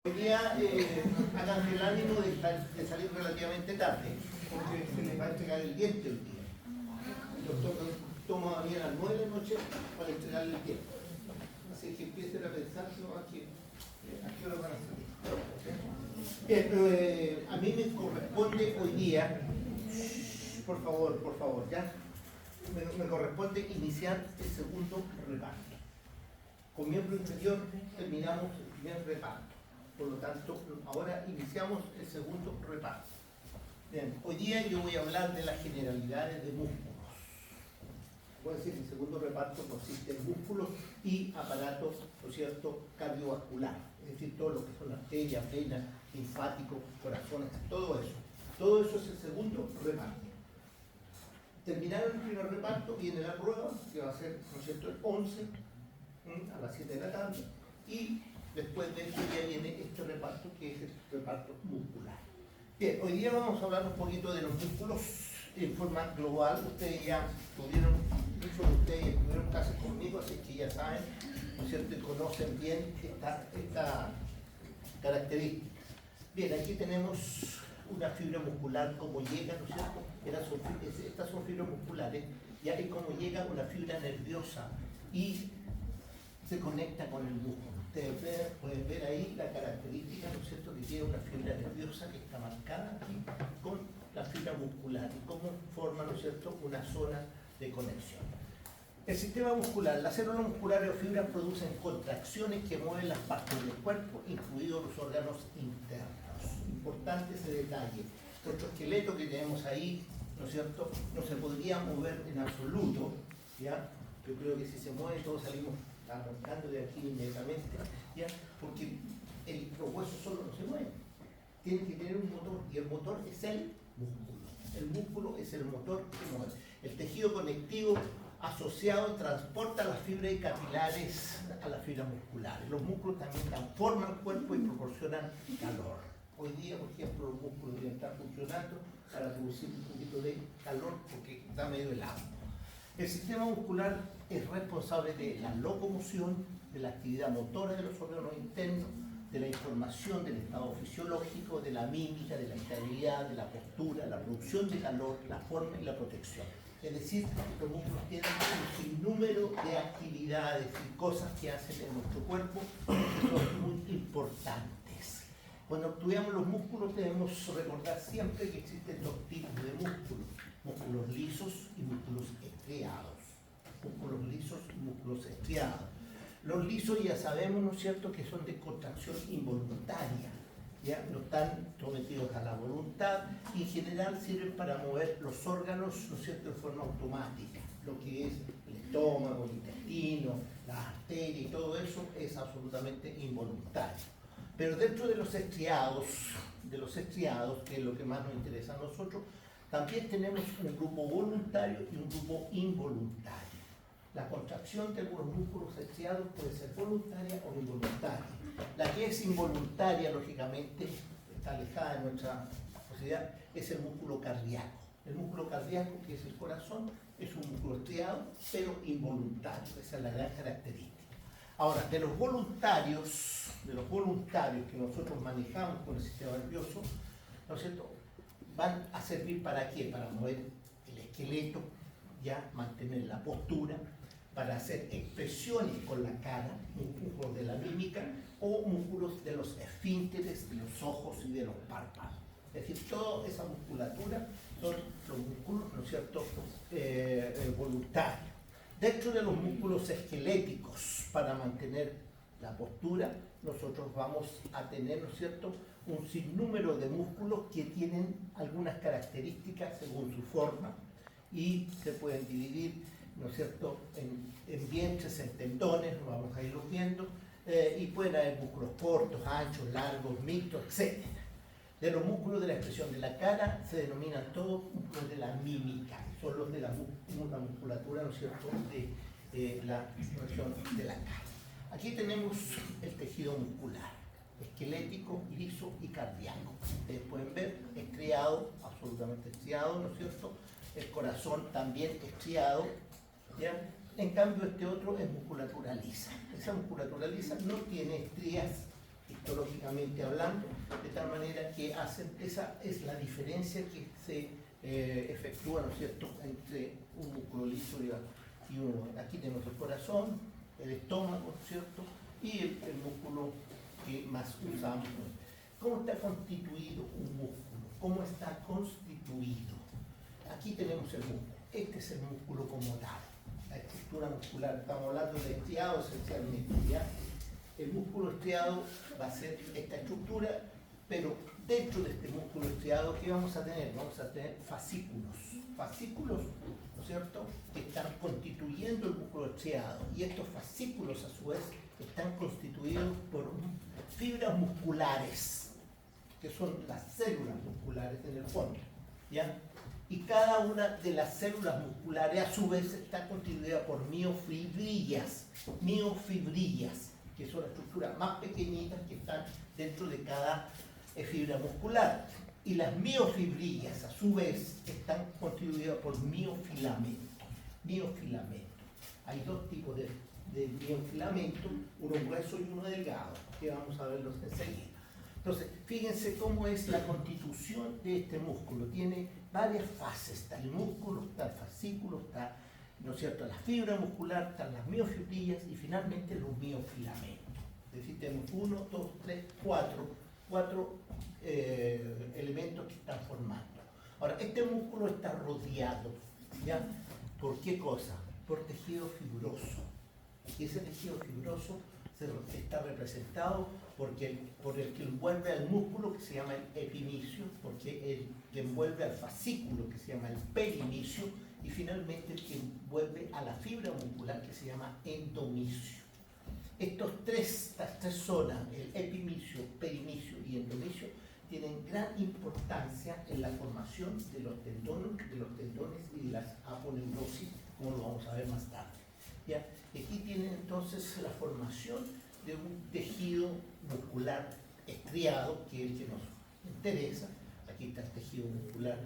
Hoy día hagan el ánimo de salir relativamente tarde, porque se les va a entregar el diente hoy día. El doctor toma bien a las 9 de la noche para entregarle el diente. Así que empiecen a pensar a qué hora van a salir. Bien, a mí me corresponde hoy día, por favor, ya, me corresponde iniciar el segundo reparto. Con miembro inferior terminamos el primer reparto. Por lo tanto, ahora iniciamos el segundo reparto. Bien, hoy día yo voy a hablar de las generalidades de músculos. Voy a decir que el segundo reparto consiste en músculos y aparatos, ¿no es cierto?, cardiovascular. Es decir, todo lo que son arterias, venas, linfáticos, corazones, todo eso. Todo eso es el segundo reparto. Terminado el primer reparto, viene la prueba, que va a ser, ¿no es cierto?, el 11 a las 7 de la tarde. Y después de eso ya viene este reparto, que es el reparto muscular. Bien, hoy día vamos a hablar un poquito de los músculos en forma global. Ustedes ya tuvieron, muchos de ustedes tuvieron clases conmigo, así que ya saben, ¿no es cierto?, y conocen bien esta característica. Bien, aquí tenemos una fibra muscular, como llega, ¿no es cierto? Estas son fibras musculares, y ahí como llega una fibra nerviosa y se conecta con el músculo. Ustedes pueden ver ahí la característica, ¿no es cierto?, que tiene una fibra nerviosa que está marcada aquí con la fibra muscular y cómo forma, ¿no es cierto?, una zona de conexión. El sistema muscular, las células musculares o fibras producen contracciones que mueven las partes del cuerpo, incluidos los órganos internos. Importante ese detalle. Nuestro esqueleto que tenemos ahí, ¿no es cierto?, no se podría mover en absoluto, ¿ya? Yo creo que si se mueve todos salimos arrancando de aquí inmediatamente, ¿ya? Porque los huesos solo no se mueven. Tienen que tener un motor, y el motor es el músculo. El músculo es el motor que mueve. El tejido conectivo asociado transporta las fibras y capilares a las fibras musculares. Los músculos también dan forma al cuerpo y proporcionan calor. Hoy día, por ejemplo, los músculos deberían estar funcionando para producir un poquito de calor porque está medio helado. El sistema muscular es responsable de la locomoción, de la actividad motora de los órganos internos, de la información del estado fisiológico, de la mímica, de la estabilidad, de la postura, la producción de calor, la forma y la protección. Es decir, los músculos tienen un sinnúmero de actividades y cosas que hacen en nuestro cuerpo que son muy importantes. Cuando estudiamos los músculos debemos recordar siempre que existen dos tipos de músculos: músculos lisos y músculos estriados. Músculos lisos y músculos estriados. Los lisos ya sabemos, ¿no es cierto?, que son de contracción involuntaria, ya no están sometidos a la voluntad y en general sirven para mover los órganos, ¿no es cierto?, de forma automática. Lo que es el estómago, el intestino, las arterias y todo eso es absolutamente involuntario. Pero dentro de los estriados, que es lo que más nos interesa a nosotros, también tenemos un grupo voluntario y un grupo involuntario. La contracción de algunos músculos estriados puede ser voluntaria o involuntaria. La que es involuntaria, lógicamente, está alejada de nuestra posibilidad, es el músculo cardíaco. El músculo cardíaco, que es el corazón, es un músculo estriado, pero involuntario. Esa es la gran característica. Ahora, de los voluntarios que nosotros manejamos con el sistema nervioso, ¿no es cierto?, van a servir ¿para qué? Para mover el esqueleto, ya mantener la postura, para hacer expresiones con la cara, músculos de la mímica o músculos de los esfínteres, de los ojos y de los párpados. Es decir, toda esa musculatura son los músculos, ¿no es cierto?, voluntarios. Dentro de los músculos esqueléticos, para mantener la postura, nosotros vamos a tener, ¿no es cierto?, un sinnúmero de músculos que tienen algunas características según su forma y se pueden dividir, ¿no es cierto?, en vientres, en tendones, lo vamos a irlo viendo, y pueden haber músculos cortos, anchos, largos, mixtos, etc. De los músculos de la expresión de la cara se denominan todos músculos de la mímica, son los de la musculatura, ¿no es cierto?, de la expresión de la cara. Aquí tenemos el tejido muscular, esquelético, liso y cardíaco. Ustedes pueden ver estriado, absolutamente estriado, ¿no es cierto? El corazón también estriado, ¿ya? En cambio este otro es musculatura lisa. Esa musculatura lisa no tiene estrías histológicamente hablando, de tal manera que esa es la diferencia que se efectúa, ¿no es cierto?, entre un músculo liso y uno. Aquí tenemos el corazón, el estómago, ¿no es cierto?, y el músculo que más usamos. ¿Cómo está constituido un músculo? ¿Cómo está constituido? Aquí tenemos el músculo. Este es el músculo como tal, la estructura muscular. Estamos hablando de estriado esencialmente, ¿ya? El músculo estriado va a ser esta estructura, pero dentro de este músculo estriado, ¿qué vamos a tener? Vamos a tener fascículos. Fascículos, ¿no es cierto?, que están constituyendo el músculo estriado. Y estos fascículos, a su vez, están constituidos por fibras musculares, que son las células musculares en el fondo, ¿ya? Y cada una de las células musculares, a su vez, está constituida por miofibrillas, que son las estructuras más pequeñitas que están dentro de cada fibra muscular. Y las miofibrillas, a su vez, están constituidas por miofilamentos. Hay dos tipos de miofilamentos, uno grueso y uno delgado, que vamos a verlos enseguida. Entonces, fíjense cómo es la constitución de este músculo. Tiene varias fases. Está el músculo, está el fascículo, está, ¿no es cierto?, la fibra muscular, están las miofibrillas y finalmente los miofilamentos. Es decir, tenemos 1, 2, 3, 4 elementos que están formando. Ahora, este músculo está rodeado, ¿ya? ¿Por qué cosa? Por tejido fibroso. Y ese tejido fibroso está representado por el que envuelve al músculo, que se llama el epimicio, porque el que envuelve al fascículo, que se llama el perimicio, y finalmente el que envuelve a la fibra muscular, que se llama endomicio. Estas tres zonas, el epimicio, perimicio y endomicio, tienen gran importancia en la formación de los tendones y de las aponeurosis, como lo vamos a ver más tarde. ¿Ya? Aquí tienen entonces la formación de un tejido muscular estriado, que es el que nos interesa. Aquí está el tejido muscular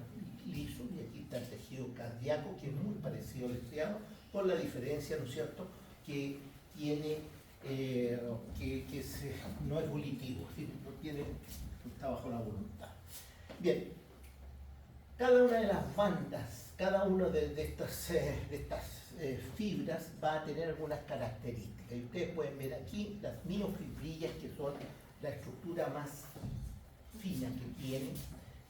liso y aquí está el tejido cardíaco, que es muy parecido al estriado, por la diferencia, ¿no es cierto?, que tiene, no es volitivo, está bajo la voluntad. Bien, cada una de las bandas, cada una de estas fibras va a tener algunas características. Y ustedes pueden ver aquí las miofibrillas, que son la estructura más fina que tienen.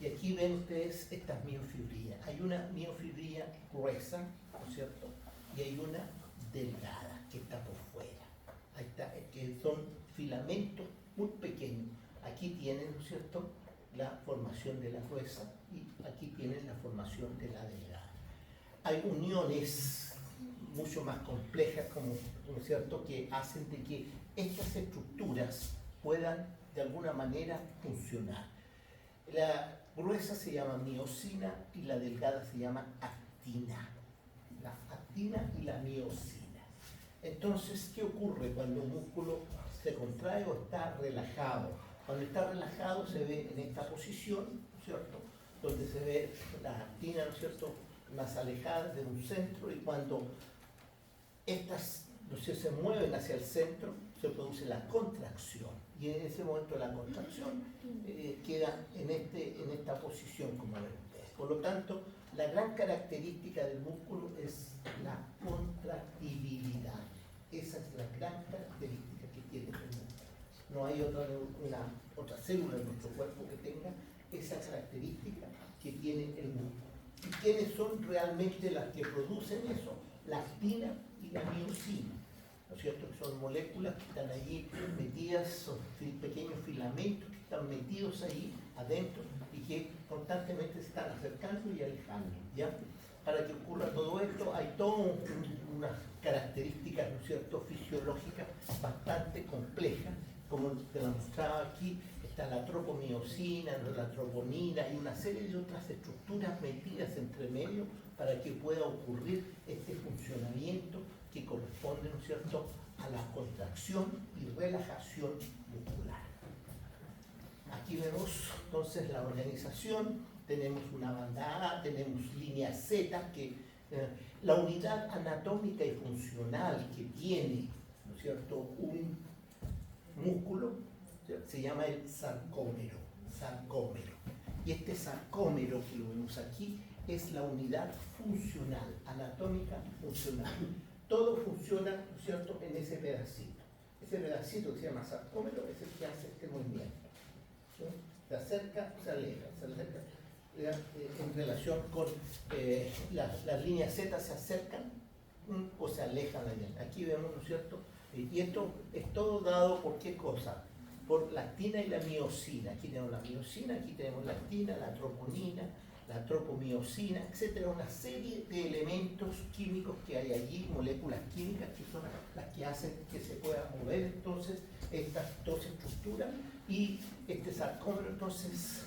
Y aquí ven ustedes estas miofibrillas. Hay una miofibrilla gruesa, ¿no es cierto?, y hay una delgada, que está por fuera. Ahí está, que son filamentos muy pequeños. Aquí tienen, ¿no es cierto?, la formación de la gruesa y aquí tienen la formación de la delgada. Hay uniones mucho más complejas, como, ¿no es cierto?, que hacen de que estas estructuras puedan de alguna manera funcionar. La gruesa se llama miosina y la delgada se llama actina. La actina y la miosina. Entonces, ¿qué ocurre cuando un músculo se contrae o está relajado? Cuando está relajado se ve en esta posición, ¿no es cierto?, donde se ve la actina, ¿no es cierto?, más alejada de un centro, y cuando estas, ¿no es cierto?, se mueven hacia el centro, se produce la contracción. Y en ese momento la contracción queda en esta posición, como ven ustedes. Por lo tanto, la gran característica del músculo es la contractibilidad. Esa es la gran característica que tiene el músculo. No hay otra célula en nuestro cuerpo que tenga esa característica que tiene el músculo. ¿Y quiénes son realmente las que producen eso? La actina y la miosina, ¿no es cierto?, que son moléculas que están allí metidas, son pequeños filamentos que están metidos ahí adentro y que constantemente se están acercando y alejando, ¿ya? Para que ocurra todo esto hay todas unas características, ¿no es cierto?, fisiológicas bastante complejas, como te la mostraba aquí. Está la tropomiosina, la troponina y una serie de otras estructuras metidas entre medio para que pueda ocurrir este funcionamiento que corresponde, ¿no es cierto?, a la contracción y relajación muscular. Aquí vemos entonces la organización. Tenemos una banda A, tenemos línea Z, que la unidad anatómica y funcional que tiene, ¿no es cierto?, un músculo se llama el sarcómero. Sarcómero. Y este sarcómero que lo vemos aquí es la unidad funcional, anatómica funcional. Todo funciona, ¿no es cierto?, en ese pedacito. Ese pedacito que se llama sarcómero es el que hace este movimiento. ¿Sí? Se acerca, se aleja, en relación con las líneas Z se acercan o se alejan. Aquí vemos, ¿no es cierto? Y esto es todo dado por qué cosa, por la actina y la miosina. Aquí tenemos la miosina, aquí tenemos la actina, la troponina, la tropomiosina, etcétera, una serie de elementos químicos que hay allí, moléculas químicas que son las que hacen que se puedan mover entonces estas dos estructuras y este sarcómero entonces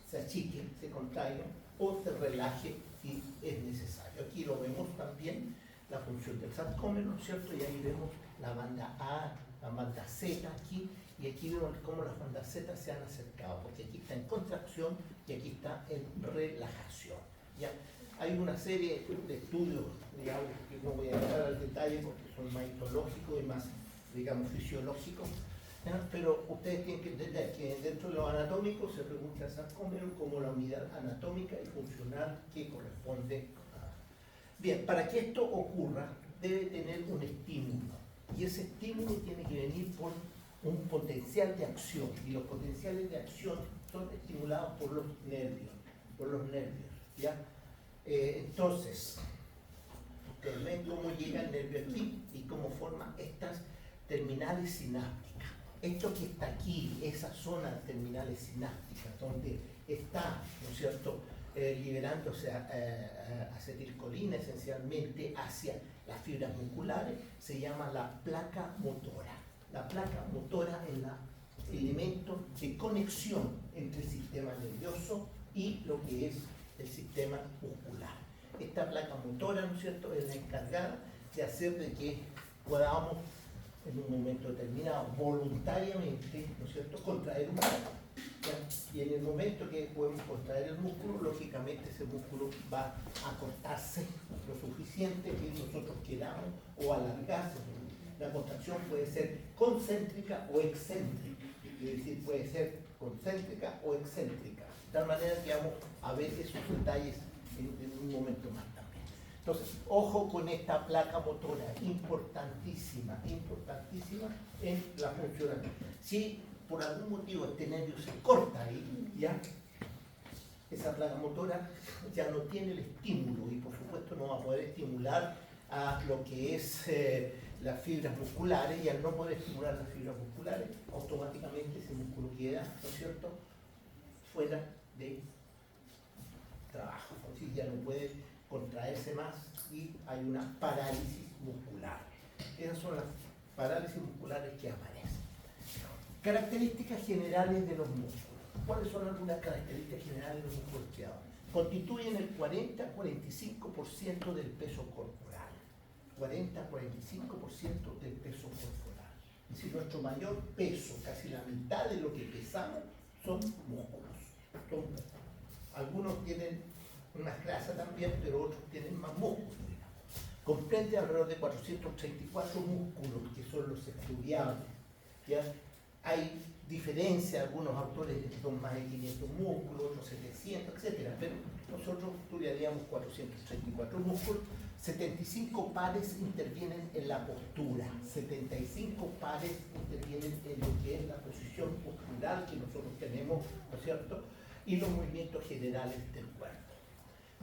se achique, se contraiga o se relaje si es necesario. Aquí lo vemos también, la función del sarcómero, ¿no es cierto? Y ahí vemos la banda A, la banda Z aquí, y aquí vemos cómo las bandas Z se han acercado, porque aquí está en contracción y aquí está en relajación. ¿Ya? Hay una serie de estudios, digamos, que no voy a entrar al detalle porque son más histológicos y más, digamos, fisiológicos, ¿ya? Pero ustedes tienen que entender que dentro de lo anatómico se pregunta el sarcómero como la unidad anatómica y funcional que corresponde a... Bien, para que esto ocurra debe tener un estímulo, y ese estímulo tiene que venir por un potencial de acción, y los potenciales de acción son estimulados por los nervios, ¿ya? Entonces, ustedes ven cómo llega el nervio aquí y cómo forma estas terminales sinápticas. Esto que está aquí, esa zona de terminales sinápticas, donde está, ¿no es cierto?, liberándose acetilcolina esencialmente hacia las fibras musculares, se llama la placa motora. La placa motora es el elemento de conexión entre el sistema nervioso y lo que es el sistema muscular. Esta placa motora, ¿no es cierto?, es la encargada de hacer de que podamos en un momento determinado voluntariamente, ¿no es cierto?, contraer un músculo. ¿Ya? Y en el momento que podemos contraer el músculo, lógicamente ese músculo va a cortarse lo suficiente que nosotros queramos o alargarse. La contracción puede ser concéntrica o excéntrica, es decir, puede ser concéntrica o excéntrica, de tal manera que vamos a ver esos detalles en un momento más también. Entonces, ojo con esta placa motora, importantísima, importantísima en la funcionalidad. Si por algún motivo este nervio se corta ahí, ya, esa placa motora ya no tiene el estímulo y por supuesto no va a poder estimular a lo que es las fibras musculares, y al no poder estimular las fibras musculares, automáticamente ese músculo queda, ¿no es cierto?, fuera de trabajo, es decir, ya no puede contraerse más y hay una parálisis muscular. Esas son las parálisis musculares que aparecen. Características generales de los músculos. ¿Cuáles son algunas características generales de los músculos esquiados? Constituyen el 40-45% del peso corporal. 40-45% del peso corporal. Es decir, nuestro mayor peso, casi la mitad de lo que pesamos, son músculos. Algunos tienen más grasa también, pero otros tienen más músculos. Comprende alrededor de 434 músculos, que son los estudiables. ¿Ya? Hay diferencia, algunos autores son más de 500 músculos, otros 700, etc. Pero nosotros estudiaríamos 434 músculos. 75 pares intervienen en la postura, 75 pares intervienen en lo que es la posición postural que nosotros tenemos, ¿no es cierto?, y los movimientos generales del cuerpo.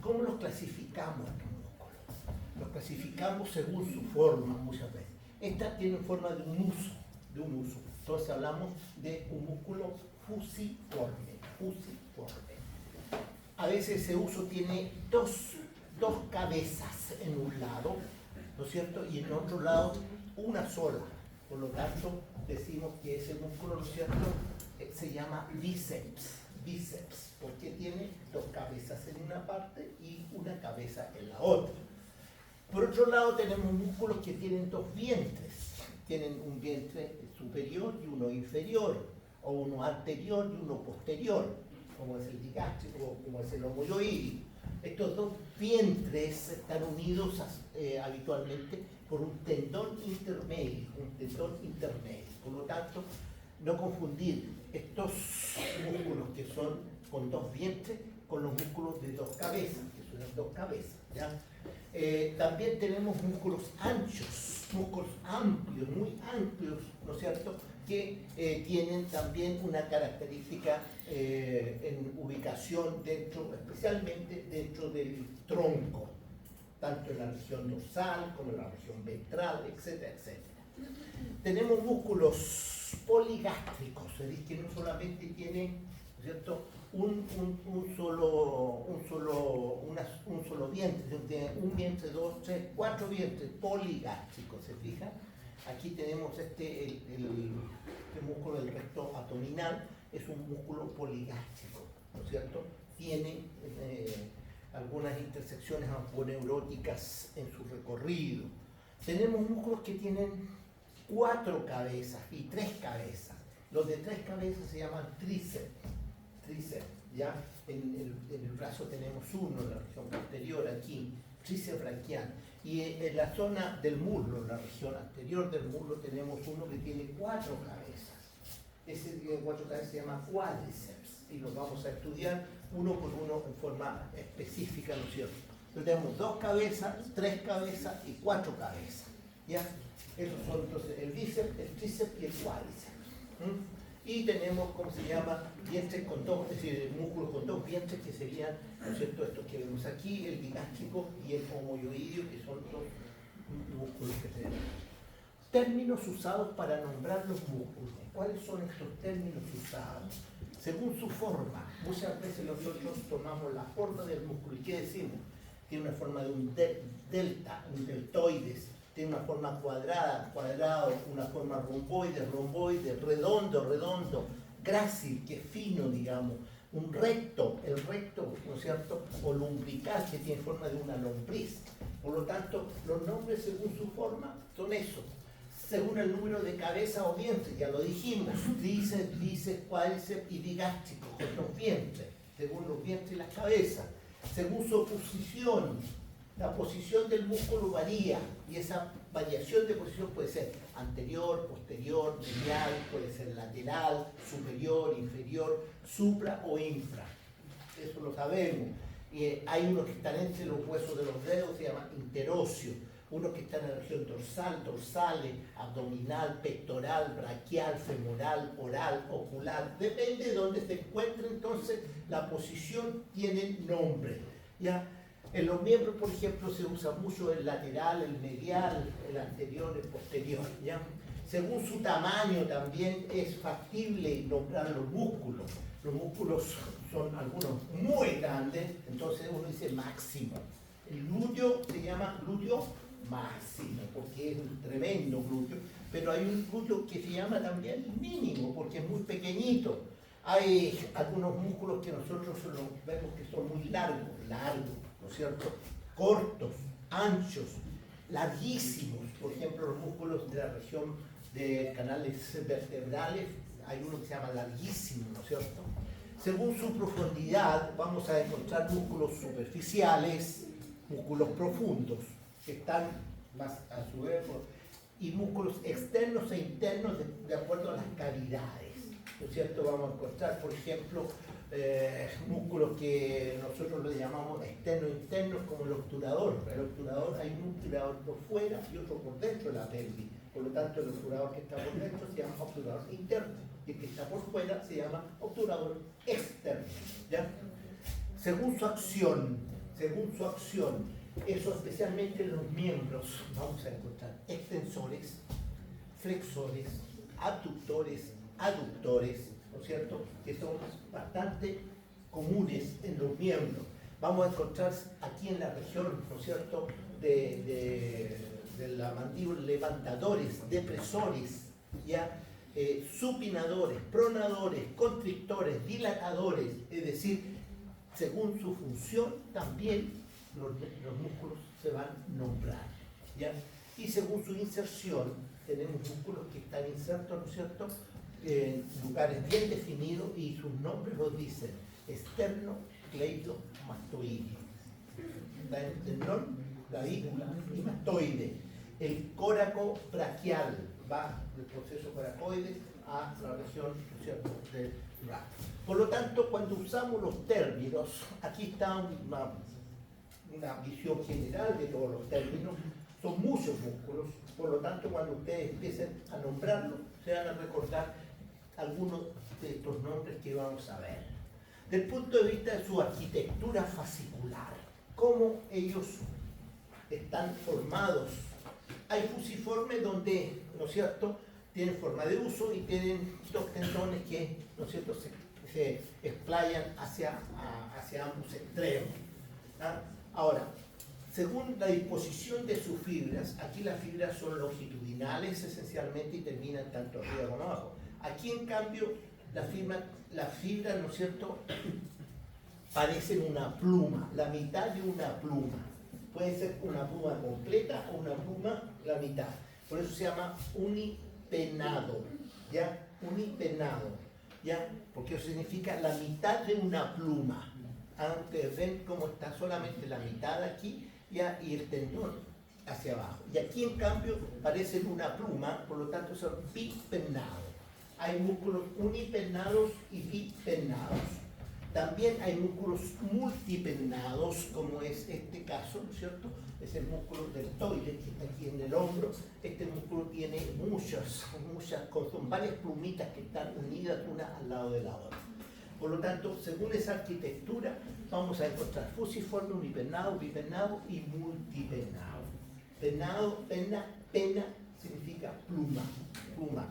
¿Cómo los clasificamos estos músculos? Los clasificamos según su forma muchas veces. Esta tiene forma de un uso. Entonces hablamos de un músculo fusiforme. A veces ese uso tiene dos cabezas en un lado, ¿no es cierto?, y en otro lado una sola. Por lo tanto, decimos que ese músculo, ¿no es cierto?, se llama bíceps, porque tiene dos cabezas en una parte y una cabeza en la otra. Por otro lado, tenemos músculos que tienen dos vientres. Tienen un vientre superior y uno inferior, o uno anterior y uno posterior, como es el digástrico, como es el homoyoide. Estos dos vientres están unidos habitualmente por un tendón intermedio, Por lo tanto, no confundir estos músculos que son con dos vientres con los músculos de dos cabezas, que son las dos cabezas, ¿ya? También tenemos músculos anchos, músculos amplios, muy amplios, ¿no es cierto?, que tienen también una característica en ubicación dentro, especialmente dentro del tronco, tanto en la región dorsal como en la región ventral, etcétera, etcétera. Tenemos músculos poligástricos, es decir, que no solamente tienen, ¿no es cierto?, un solo vientre, sino que tiene un vientre, dos, tres, cuatro vientres poligástricos, ¿se fijan? Aquí tenemos este músculo del recto abdominal, es un músculo poligástrico, ¿no es cierto? Tiene algunas intersecciones aponeuróticas en su recorrido. Tenemos músculos que tienen 4 cabezas y 3 cabezas. Los de 3 cabezas se llaman tríceps, ¿ya? En el brazo tenemos uno, en la región posterior aquí, tríceps braquial. Y en la zona del muslo, en la región anterior del muslo, tenemos uno que tiene 4 cabezas. Ese que tiene 4 cabezas se llama cuádriceps y los vamos a estudiar uno por uno en forma específica, ¿no es cierto? Entonces tenemos 2 cabezas, 3 cabezas y 4 cabezas, ¿ya? Esos son entonces el bíceps, el tríceps y el cuádriceps. Y tenemos, ¿cómo se llama?, vientres con dos, es decir, músculos con 2 vientres que serían, ¿no es cierto?, estos que vemos aquí, el bigástrico y el homoyoideo, que son 2 músculos que tenemos. Términos usados para nombrar los músculos. ¿Cuáles son estos términos usados? Según su forma. Muchas veces nosotros tomamos la forma del músculo. ¿Y qué decimos? Tiene una forma de un delta, un deltoides. Tiene una forma cuadrada, cuadrado, una forma romboide, romboide, redondo, redondo, grácil, que es fino, digamos, un recto, el recto, ¿no es cierto?, o lumbrical, que tiene forma de una lombriz. Por lo tanto, los nombres según su forma son eso. Según el número de cabeza o vientre, ya lo dijimos, tríceps, bíceps, cuádriceps y bigástrico, con los vientres, según los vientres y las cabezas. Según su posición, la posición del músculo varía y esa variación de posición puede ser anterior, posterior, medial, puede ser lateral, superior, inferior, supra o infra. Eso lo sabemos. Hay unos que están entre los huesos de los dedos, se llaman interóseos. Unos que están en la región dorsal, dorsales, abdominal, pectoral, braquial, femoral, oral, ocular. Depende de dónde se encuentre, entonces la posición tiene nombre, ¿ya? En los miembros, por ejemplo, se usa mucho el lateral, el medial, el anterior, el posterior, ¿ya? Según su tamaño también es factible nombrar los músculos. Los músculos son algunos muy grandes, entonces uno dice máximo. El glúteo se llama glúteo máximo, porque es un tremendo glúteo, pero hay un glúteo que se llama también mínimo, porque es muy pequeñito. Hay algunos músculos que nosotros vemos que son muy largos, ¿no es cierto?, cortos, anchos, larguísimos. Por ejemplo, los músculos de la región de canales vertebrales, hay uno que se llama larguísimo, ¿no es cierto? Según su profundidad, vamos a encontrar músculos superficiales, músculos profundos, que están más a su vez, y músculos externos e internos de acuerdo a las cavidades, ¿no es cierto? Vamos a encontrar, por ejemplo, músculos que nosotros le llamamos externos e internos, como el obturador. El obturador, hay un obturador por fuera y otro por dentro de la pelvis. Por lo tanto, el obturador que está por dentro se llama obturador interno y el que está por fuera se llama obturador externo, ¿ya? Según su acción, eso especialmente en los miembros, vamos a encontrar extensores, flexores, abductores, aductores, ¿no es cierto?, que son bastante comunes en los miembros. Vamos a encontrar aquí en la región, ¿no es cierto?, de la mandíbula, levantadores, depresores, ¿ya? Supinadores, pronadores, constrictores, dilatadores, es decir, según su función también los músculos se van a nombrar, ¿ya? Y según su inserción, tenemos músculos que están insertos, ¿no es cierto?, en lugares bien definidos y sus nombres los dicen: externo, cleidomastoideo, tendón, clavícula y mastoide. El córaco braquial va del proceso coracoide a la región, ¿no es cierto?, del brazo. Por lo tanto, cuando usamos los términos, aquí está una visión general de todos los términos, son muchos músculos, por lo tanto, cuando ustedes empiecen a nombrarlos, se van a recordar algunos de estos nombres que vamos a ver. Del punto de vista de su arquitectura fascicular, cómo ellos están formados. Hay fusiformes donde, ¿no es cierto?, tienen forma de uso y tienen dos tendones que, ¿no es cierto?, se explayan hacia ambos extremos. ¿Ah? Ahora, según la disposición de sus fibras, aquí las fibras son longitudinales esencialmente y terminan tanto arriba como abajo. Aquí, en cambio, las fibras, ¿no es cierto?, parecen una pluma, la mitad de una pluma. Puede ser una pluma completa o una pluma la mitad. Por eso se llama unipennado, ¿ya? Unipennado, ¿ya? Porque eso significa la mitad de una pluma. Ustedes ven cómo está solamente la mitad aquí, ¿ya? Y el tendón hacia abajo. Y aquí, en cambio, parecen una pluma, por lo tanto son bipennados. Hay músculos unipennados y bipennados. También hay músculos multipennados, como es este caso, ¿no es cierto? Es el músculo deltoide que está aquí en el hombro. Este músculo tiene son varias plumitas que están unidas una al lado de la otra. Por lo tanto, según esa arquitectura, vamos a encontrar fusiforme, unipennado, bipennado y multipennado. Pennado, penna significa pluma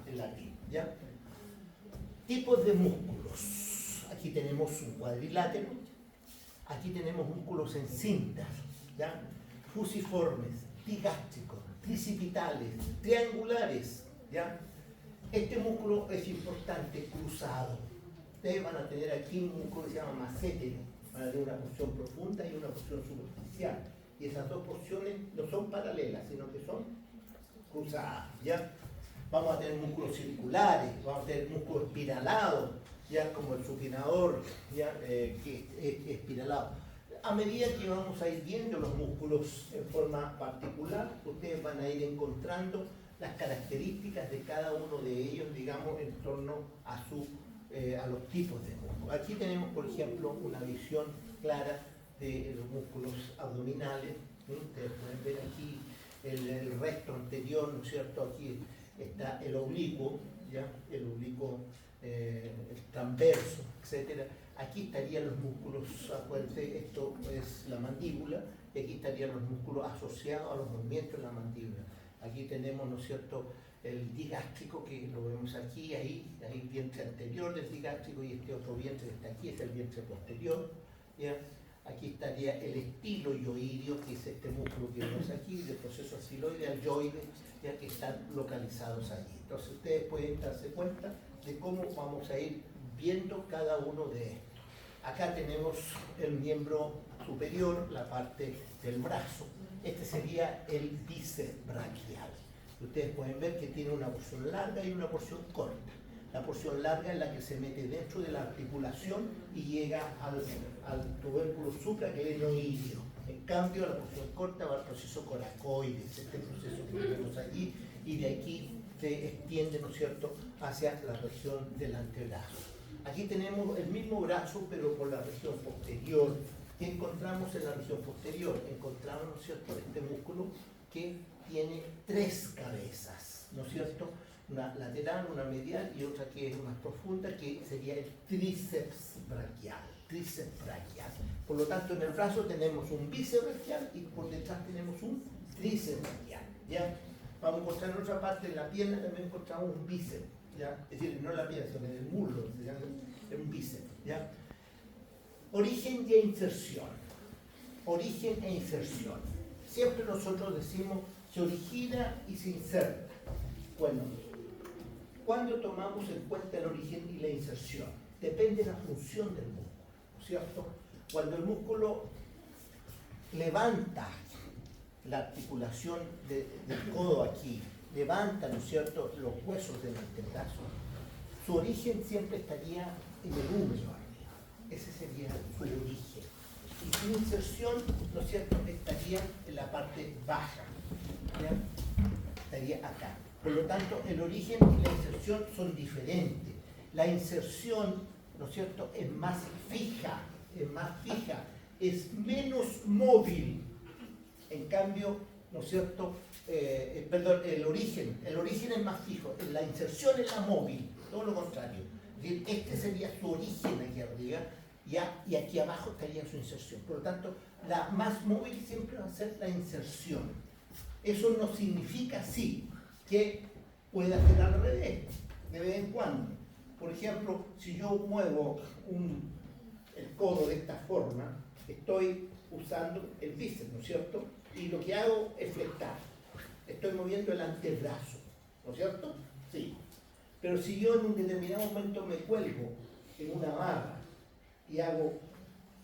en latín, ¿ya? Tipos de músculos. Aquí tenemos un cuadrilátero, aquí tenemos músculos en cintas, ¿ya? Fusiformes, digástricos, tricipitales, triangulares, ¿ya? Este músculo es importante, cruzado. Ustedes van a tener aquí un músculo que se llama massétero, van a tener una porción profunda y una porción superficial. Y esas dos porciones no son paralelas, sino que son cruzadas, ¿ya? Vamos a tener músculos circulares, vamos a tener músculos espiralados, ya como el supinador, ya, que es espiralado. A medida que vamos a ir viendo los músculos en forma particular, ustedes van a ir encontrando las características de cada uno de ellos, digamos, en torno a los tipos de músculos. Aquí tenemos, por ejemplo, una visión clara de los músculos abdominales. Ustedes pueden ver aquí el resto anterior, ¿no es cierto? Aquí está el oblicuo, ¿ya? El oblicuo, el transverso, etcétera. Aquí estarían los músculos, acuérdense, esto es la mandíbula, y aquí estarían los músculos asociados a los movimientos de la mandíbula. Aquí tenemos, ¿no es cierto?, el digástrico, que lo vemos aquí, ahí el vientre anterior del digástrico, y este otro vientre que está aquí es el vientre posterior, ¿ya? Aquí estaría el estiloioideo, que es este músculo que vemos aquí, del proceso asiloide al yoide, ya que están localizados allí. Entonces ustedes pueden darse cuenta de cómo vamos a ir viendo cada uno de estos. Acá tenemos el miembro superior, la parte del brazo. Este sería el bíceps braquial. Ustedes pueden ver que tiene una porción larga y una porción corta. La porción larga es la que se mete dentro de la articulación y llega al tubérculo supraglenoideo. En cambio, la porción corta va al proceso coracoides, este proceso que tenemos allí, y de aquí se extiende, ¿no es cierto?, hacia la región del antebrazo. Aquí tenemos el mismo brazo, pero por la región posterior. ¿Qué encontramos en la región posterior? Encontramos, ¿no es cierto?, este músculo que tiene tres cabezas, ¿no es cierto?, una lateral, una medial y otra que es más profunda, que sería el tríceps braquial. Tríceps braquial. Por lo tanto, en el brazo tenemos un bíceps braquial y por detrás tenemos un tríceps braquial, ¿ya? Vamos a encontrar en otra parte, en la pierna también encontramos un bíceps, ¿ya? Es decir, no en la pierna, sino en el muslo, es un bíceps, ¿ya? Origen e inserción. Origen e inserción. Siempre nosotros decimos se origina y se inserta. Bueno, ¿cuándo tomamos en cuenta el origen y la inserción? Depende de la función del músculo, ¿no es cierto? Cuando el músculo levanta la articulación del codo aquí, levanta, ¿no es cierto?, los huesos del antebrazo, su origen siempre estaría en el húmero arriba. Ese sería su origen. Y su inserción, ¿no es cierto?, estaría en la parte baja, ¿ya? Estaría acá. Por lo tanto, el origen y la inserción son diferentes. La inserción, ¿no es cierto?, es más fija, es menos móvil. En cambio, ¿no es cierto?, perdón, el origen es más fijo, la inserción es la móvil, todo lo contrario. Es decir, este sería su origen aquí arriba, y aquí abajo estaría su inserción. Por lo tanto, la más móvil siempre va a ser la inserción. Eso no significa, sí, que pueda ser al revés, de vez en cuando. Por ejemplo, si yo muevo el codo de esta forma, estoy usando el bíceps, ¿no es cierto? Y lo que hago es flectar. Estoy moviendo el antebrazo, ¿no es cierto? Sí. Pero si yo en un determinado momento me cuelgo en una barra y hago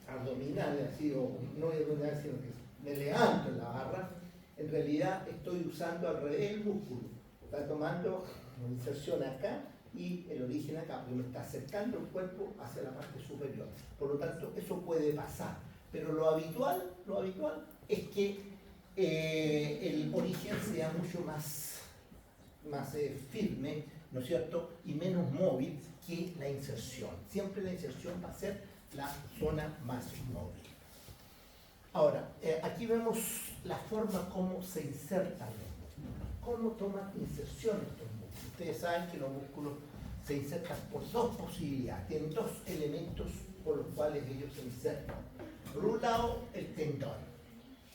abdominales, así, o no abdominales, sino que me levanto en la barra, en realidad estoy usando al revés el músculo. Está tomando una inserción acá y el origen acá, porque me está acercando el cuerpo hacia la parte superior. Por lo tanto, eso puede pasar. Pero lo habitual es que el origen sea mucho más firme, ¿no es cierto?, y menos móvil que la inserción. Siempre la inserción va a ser la zona más móvil. Ahora, aquí vemos la forma como se insertan los músculos, cómo toman inserción estos músculos. Ustedes saben que los músculos se insertan por dos posibilidades, tienen dos elementos por los cuales ellos se insertan. Por un lado, el tendón,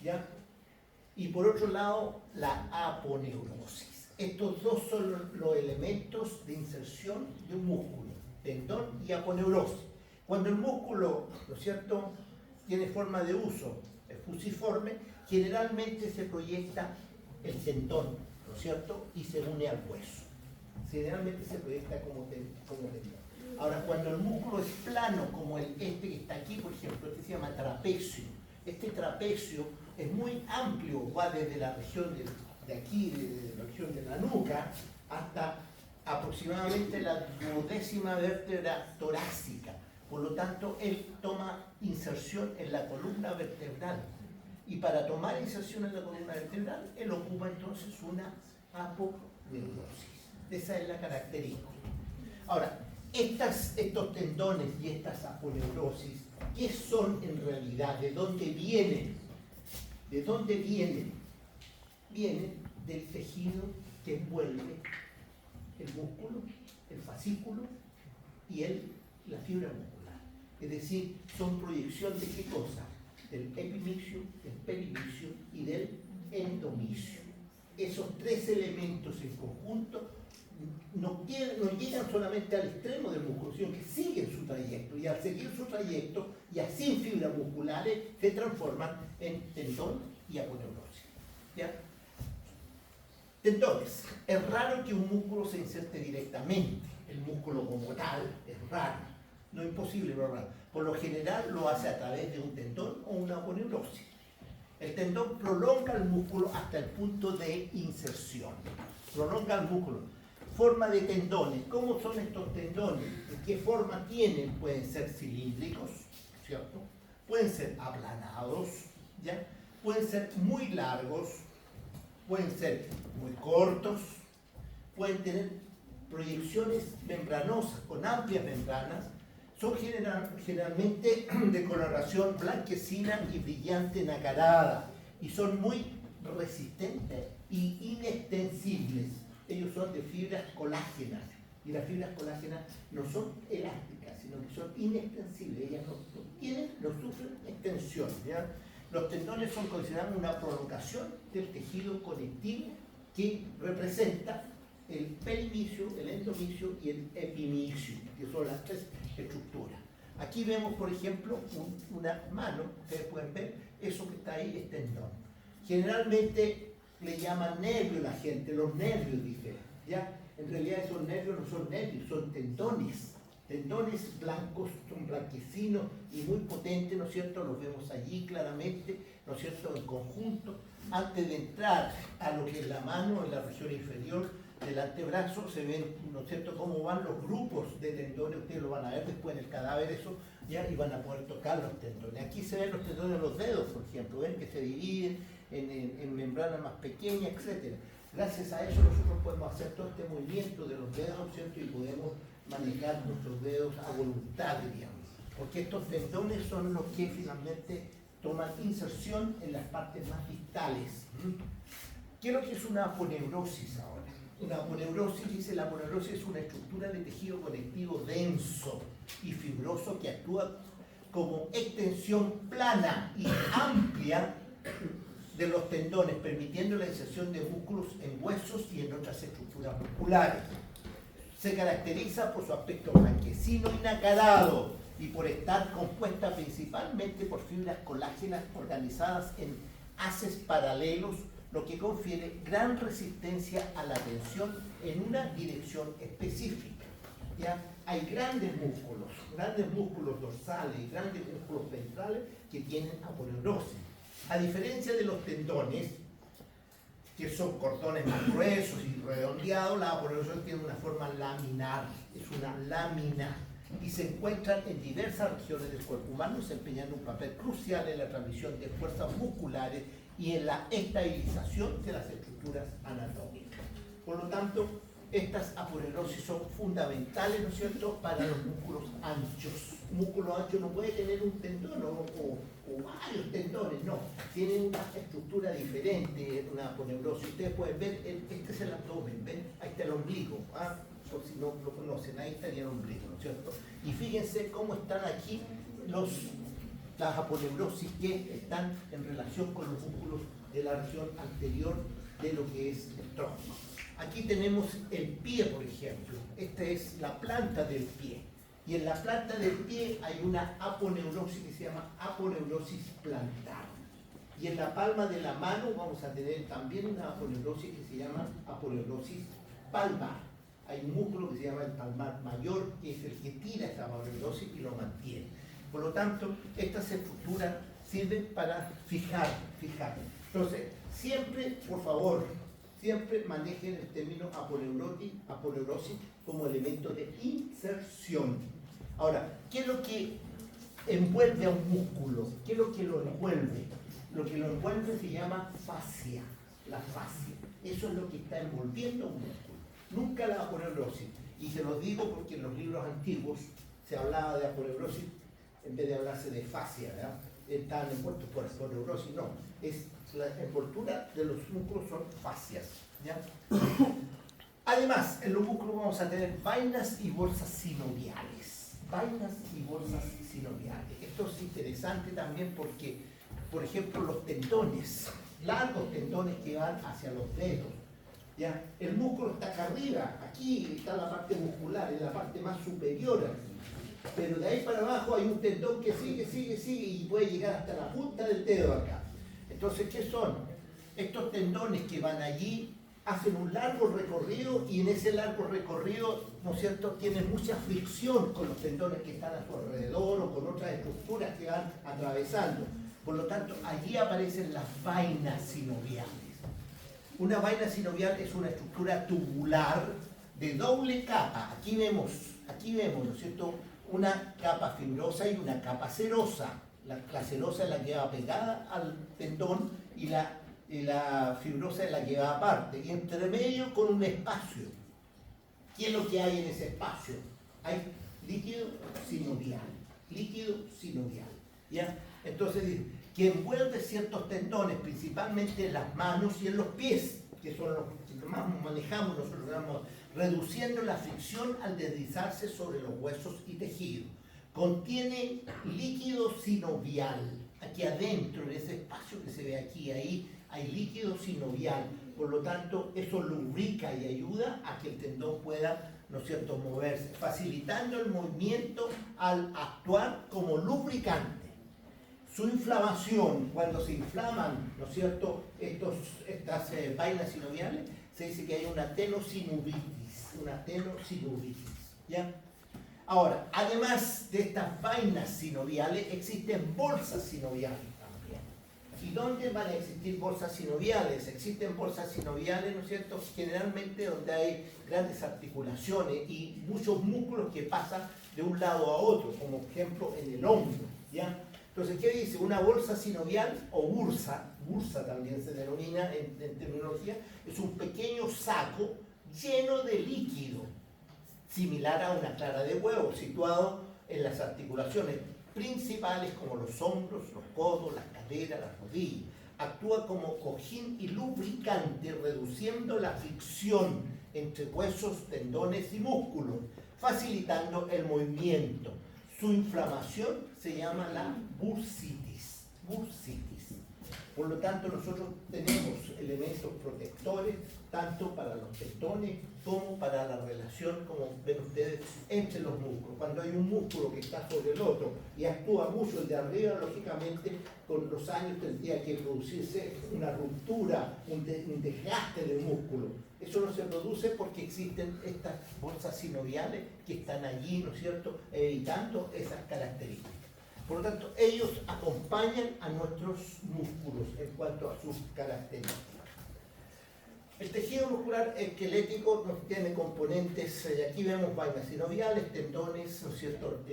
¿ya? Y por otro lado, la aponeurosis. Estos dos son los elementos de inserción de un músculo, tendón y aponeurosis. Cuando el músculo, ¿no es cierto?, tiene forma de uso fusiforme, generalmente se proyecta el tendón, ¿no es cierto?, y se une al hueso. Generalmente se proyecta como tendón. Ahora, cuando el músculo es plano, como este que está aquí, por ejemplo, este se llama trapecio. Este trapecio es muy amplio, va desde la región de aquí, de la región de la nuca, hasta aproximadamente la 12ª vértebra torácica. Por lo tanto, él toma inserción en la columna vertebral. Y para tomar inserción en la columna vertebral, él ocupa entonces una aponeurosis. Esa es la característica. Ahora, estos tendones y estas aponeurosis, ¿qué son en realidad? ¿De dónde vienen? ¿De dónde vienen? Vienen del tejido que envuelve el músculo, el fascículo y la fibra muscular. Es decir, son proyección de qué cosa? Del epimicio, del perimicio y del endomicio. Esos tres elementos en conjunto no llegan solamente al extremo del músculo, sino que siguen su trayecto, y al seguir su trayecto, y así en fibras musculares, se transforman en tendón y aponeurosis. ¿Ya? Tendones. Es raro que un músculo se inserte directamente, el músculo como tal, es raro. No es imposible, pero raro. Por lo general lo hace a través de un tendón o una aponeurosis. El tendón prolonga el músculo hasta el punto de inserción. Prolonga el músculo. Forma de tendones. ¿Cómo son estos tendones? ¿Qué forma tienen? Pueden ser cilíndricos, ¿cierto? Pueden ser aplanados, ¿ya? Pueden ser muy largos, pueden ser muy cortos, pueden tener proyecciones membranosas con amplias membranas. Son generalmente de coloración blanquecina y brillante nacarada, y son muy resistentes y inextensibles. Ellos son de fibras colágenas, y las fibras colágenas no son elásticas, sino que son inextensibles. Ellas no sufren extensión, ¿ya? Los tendones son considerados una prolongación del tejido conectivo que representa el perimicio, el endomicio y el epimicio, que son las tres estructuras. Aquí vemos, por ejemplo, una mano, ustedes pueden ver, eso que está ahí es tendón. Generalmente le llaman nervio la gente, los nervios, dice, ¿ya? En realidad esos nervios no son nervios, son tendones. Tendones blancos, son blanquecinos y muy potentes, ¿no es cierto? Los vemos allí claramente, ¿no es cierto?, en conjunto. Antes de entrar a lo que es la mano, en la región inferior del antebrazo, se ven, ¿no es cierto?, cómo van los grupos de tendones. Ustedes lo van a ver después en el cadáver, eso, ¿ya? Y van a poder tocar los tendones. Aquí se ven los tendones de los dedos, por ejemplo, ven que se dividen en membranas más pequeñas, etc. Gracias a eso nosotros podemos hacer todo este movimiento de los dedos, ¿cierto? Y podemos manejar nuestros dedos a voluntad, diríamos. Porque estos tendones son los que finalmente toman inserción en las partes más distales. ¿Qué es lo que es una aponeurosis ahora? Una aponeurosis, dice, la aponeurosis es una estructura de tejido conectivo denso y fibroso que actúa como extensión plana y amplia de los tendones, permitiendo la inserción de músculos en huesos y en otras estructuras musculares. Se caracteriza por su aspecto blanquecino y nacarado y por estar compuesta principalmente por fibras colágenas organizadas en haces paralelos, lo que confiere gran resistencia a la tensión en una dirección específica. ¿Ya? Hay grandes músculos dorsales y grandes músculos ventrales que tienen aponeurosis. A diferencia de los tendones, que son cordones más gruesos y redondeados, la aponeurosis tiene una forma laminar, es una lámina, y se encuentran en diversas regiones del cuerpo humano, desempeñando un papel crucial en la transmisión de fuerzas musculares y en la estabilización de las estructuras anatómicas. Por lo tanto, estas aponeurosis son fundamentales, ¿no es cierto?, para los músculos anchos. Un músculo ancho no puede tener un tendón o varios tendones, no. Tienen una estructura diferente, una aponeurosis. Ustedes pueden ver, este es el abdomen, ¿ven? Ahí está el ombligo, por si no lo conocen, ahí estaría el ombligo, ¿no es cierto? Y fíjense cómo están aquí las aponeurosis que están en relación con los músculos de la región anterior de lo que es el tronco. Aquí tenemos el pie, por ejemplo. Esta es la planta del pie. Y en la planta del pie hay una aponeurosis que se llama aponeurosis plantar. Y en la palma de la mano vamos a tener también una aponeurosis que se llama aponeurosis palmar. Hay un músculo que se llama el palmar mayor, que es el que tira esta aponeurosis y lo mantiene. Por lo tanto, estas estructuras sirven para fijar. Entonces, siempre, por favor, siempre manejen el término aponeurosis como elemento de inserción. Ahora, ¿qué es lo que envuelve a un músculo? ¿Qué es lo que lo envuelve? Lo que lo envuelve se llama fascia, la fascia. Eso es lo que está envolviendo a un músculo. Nunca la aponeurosis. Y se lo digo porque en los libros antiguos se hablaba de aponeurosis en vez de hablarse de fascia, ¿verdad? Estaban envueltos por aponeurosis, no. Es la envoltura de los músculos son fascias, ¿ya? Además, en los músculos vamos a tener vainas y bolsas sinoviales. Vainas y bolsas sinoviales. Esto es interesante también porque, por ejemplo, los tendones, largos tendones que van hacia los dedos, ¿ya? El músculo está acá arriba, aquí está la parte muscular, en la parte más superior aquí. Pero de ahí para abajo hay un tendón que sigue y puede llegar hasta la punta del dedo acá. Entonces, ¿qué son? Estos tendones que van allí hacen un largo recorrido y en ese largo recorrido, ¿no es cierto?, tienen mucha fricción con los tendones que están a su alrededor o con otras estructuras que van atravesando. Por lo tanto, allí aparecen las vainas sinoviales. Una vaina sinovial es una estructura tubular de doble capa. Aquí vemos, ¿no es cierto?, una capa fibrosa y una capa serosa. La serosa es la que va pegada al tendón y la fibrosa es la que va aparte. Y entre medio con un espacio. ¿Qué es lo que hay en ese espacio? Hay líquido sinovial. Líquido sinovial. ¿Ya? Entonces, que envuelve ciertos tendones, principalmente en las manos y en los pies, que son los que más manejamos nosotros, digamos, reduciendo la fricción al deslizarse sobre los huesos y tejidos. Contiene líquido sinovial. Aquí adentro, en ese espacio que se ve aquí, ahí, hay líquido sinovial. Por lo tanto, eso lubrica y ayuda a que el tendón pueda, ¿no es cierto?, moverse, facilitando el movimiento al actuar como lubricante. Su inflamación, cuando se inflaman, ¿no es cierto?, estas vainas sinoviales, se dice que hay una tenosinovitis, ¿ya? Ahora, además de estas vainas sinoviales, existen bolsas sinoviales también. ¿Y dónde van a existir bolsas sinoviales? Existen bolsas sinoviales, ¿no es cierto?, generalmente donde hay grandes articulaciones y muchos músculos que pasan de un lado a otro, como por ejemplo en el hombro, ¿ya? Entonces, ¿qué dice? Una bolsa sinovial o bursa también se denomina en terminología, es un pequeño saco lleno de líquido, similar a una clara de huevo, situado en las articulaciones principales como los hombros, los codos, las caderas, las rodillas. Actúa como cojín y lubricante, reduciendo la fricción entre huesos, tendones y músculos, facilitando el movimiento. Su inflamación se llama la bursitis. Por lo tanto, nosotros tenemos elementos protectores tanto para los tendones como para la relación, como ven ustedes, entre los músculos. Cuando hay un músculo que está sobre el otro y actúa mucho el de arriba, lógicamente con los años tendría que producirse una ruptura, un desgaste del músculo. Eso no se produce porque existen estas bolsas sinoviales que están allí, ¿no es cierto?, evitando esas características. Por lo tanto, ellos acompañan a nuestros músculos en cuanto a sus características. El tejido muscular esquelético tiene componentes, aquí vemos vainas sinoviales, tendones, ¿no es cierto?,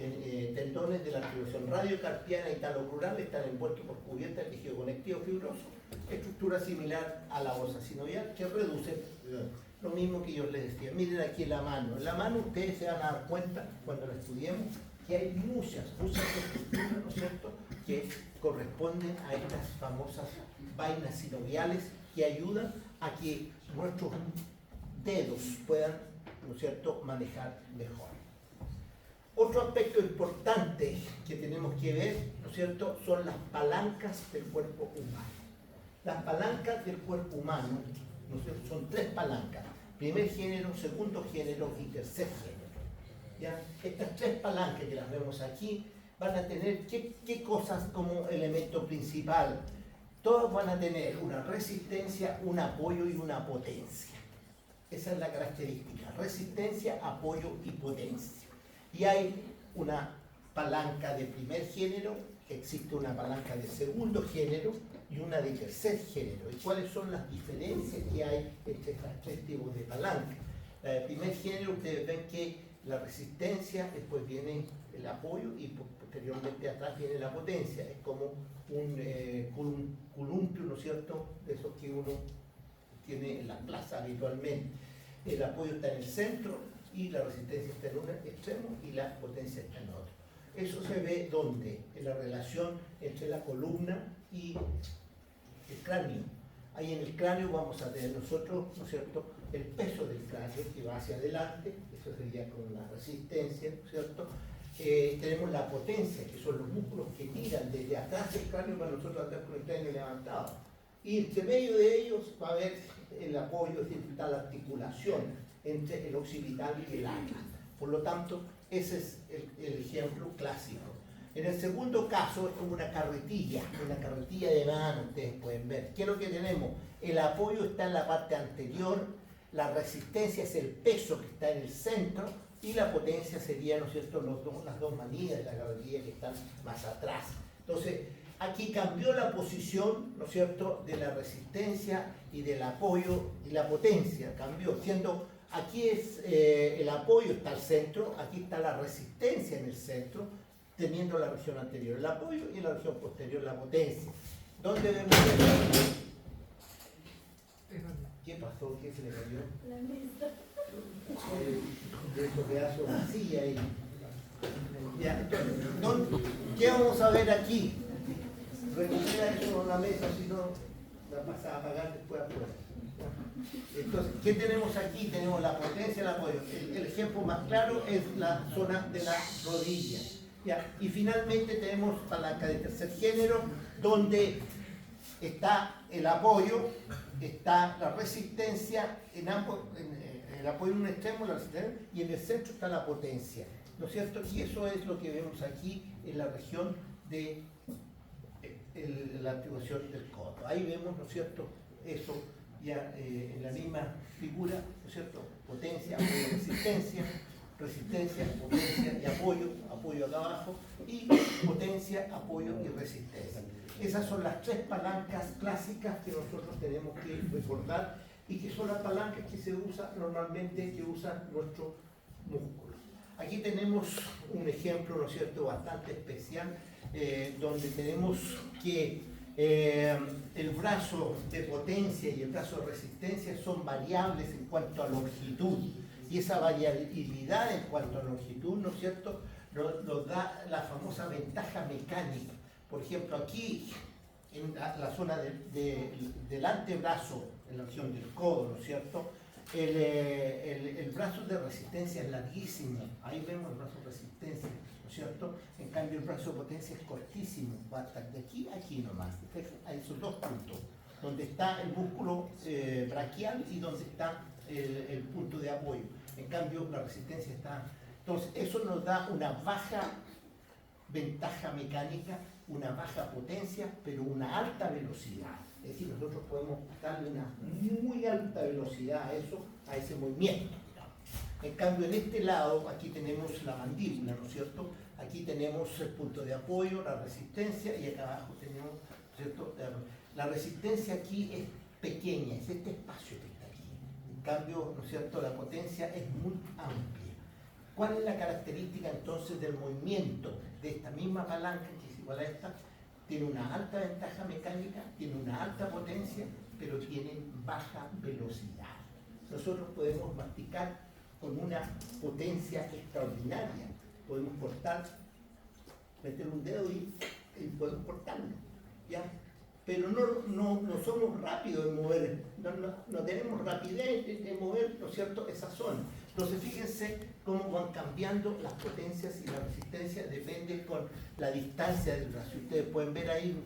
tendones de la articulación radiocarpiana y talocrural están envueltos por cubierta de tejido conectivo fibroso, estructura similar a la bolsa sinovial que reduce lo mismo que yo les decía. Miren aquí en la mano. En la mano ustedes se van a dar cuenta cuando la estudiemos que hay muchas estructuras, ¿no es cierto?, que corresponden a estas famosas vainas sinoviales que ayudan a que nuestros dedos puedan, ¿no es cierto?, manejar mejor. Otro aspecto importante que tenemos que ver, ¿no es cierto?, son las palancas del cuerpo humano. Las palancas del cuerpo humano, ¿no es cierto?, son tres palancas: primer género, segundo género y tercer género. ¿Ya? Estas tres palancas que las vemos aquí van a tener ¿qué cosas como elemento principal? Todas van a tener una resistencia, un apoyo y una potencia. Esa es la característica: resistencia, apoyo y potencia. Y hay una palanca de primer género, existe una palanca de segundo género y una de tercer género. ¿Y cuáles son las diferencias que hay entre estos tres tipos de palanca? La de primer género, ustedes ven que la resistencia, después viene el apoyo y posteriormente atrás viene la potencia. Es como un columpio, ¿no es cierto?, de esos que uno tiene en la plaza habitualmente. El apoyo está en el centro y la resistencia está en un extremo y la potencia está en otro. Eso se ve ¿dónde? En la relación entre la columna y el cráneo. Ahí en el cráneo vamos a tener nosotros, ¿no es cierto?, el peso del cráneo que va hacia adelante, eso sería con la resistencia, ¿no es cierto? Tenemos la potencia, que son los músculos que tiran desde atrás del cráneo para nosotros andar con el cráneo levantado. Y entre medio de ellos va a haber el apoyo, es decir, está la articulación entre el occipital y el ala. Por lo tanto, ese es el ejemplo clásico. En el segundo caso es como una carretilla de mano, ustedes pueden ver. ¿Qué es lo que tenemos? El apoyo está en la parte anterior, la resistencia es el peso que está en el centro y la potencia sería, ¿no es cierto?, las dos manillas de la carretilla que están más atrás. Entonces, aquí cambió la posición, ¿no es cierto?, de la resistencia y del apoyo y la potencia, cambió, siendo aquí es el apoyo está al centro, aquí está la resistencia en el centro, teniendo la región anterior el apoyo y en la región posterior la potencia. ¿Dónde vemos esto? ¿Qué pasó? ¿Qué se le cayó? La mesa. De estos pedazos vacía ahí. Ya, entonces, ¿qué vamos a ver aquí? Recupera eso en la mesa, si no la vas a apagar después afuera. Entonces, ¿qué tenemos aquí? Tenemos la potencia, el apoyo. El ejemplo más claro es la zona de la rodilla. ¿Ya? Y finalmente tenemos palanca de tercer género, donde está el apoyo, está la resistencia, en ambos, el apoyo en un extremo, la resistencia, y en el centro está la potencia, ¿no es cierto? Y eso es lo que vemos aquí en la región de la articulación del codo. Ahí vemos, ¿no es cierto?, eso ya en la misma figura, ¿no es cierto?, potencia, apoyo, resistencia, potencia y apoyo acá abajo, y potencia, apoyo y resistencia. Esas son las tres palancas clásicas que nosotros tenemos que recordar y que son las palancas que se usan normalmente, que usan nuestros músculos. Aquí tenemos un ejemplo, ¿no es cierto?, bastante especial, donde tenemos que el brazo de potencia y el brazo de resistencia son variables en cuanto a longitud. Y esa variabilidad en cuanto a longitud, ¿no es cierto?, nos da la famosa ventaja mecánica. Por ejemplo, aquí, en la zona del antebrazo, en la región del codo, ¿no es cierto?, el brazo de resistencia es larguísimo. Ahí vemos el brazo de resistencia, ¿no es cierto? En cambio, el brazo de potencia es cortísimo, va hasta de aquí a aquí nomás. Hay esos dos puntos, donde está el músculo braquial y donde está el punto de apoyo. En cambio, la resistencia está... Entonces, eso nos da una baja ventaja mecánica, una baja potencia, pero una alta velocidad. Es decir, nosotros podemos darle una muy alta velocidad a ese movimiento. En cambio, en este lado, aquí tenemos la mandíbula, ¿no es cierto? Aquí tenemos el punto de apoyo, la resistencia, y acá abajo tenemos, ¿no es cierto?, la resistencia aquí es pequeña, es este espacio que está aquí. En cambio, ¿no es cierto?, la potencia es muy amplia. ¿Cuál es la característica entonces del movimiento de esta misma palanca, que es igual a esta? Tiene una alta ventaja mecánica, tiene una alta potencia, pero tiene baja velocidad. Nosotros podemos masticar con una potencia extraordinaria. Podemos cortar, meter un dedo y podemos cortarlo, ¿ya? Pero no somos rápidos en mover, no tenemos rapidez en mover, ¿no es cierto?, esa zona. Entonces fíjense cómo van cambiando las potencias y la resistencia, depende con la distancia del brazo. Ustedes pueden ver ahí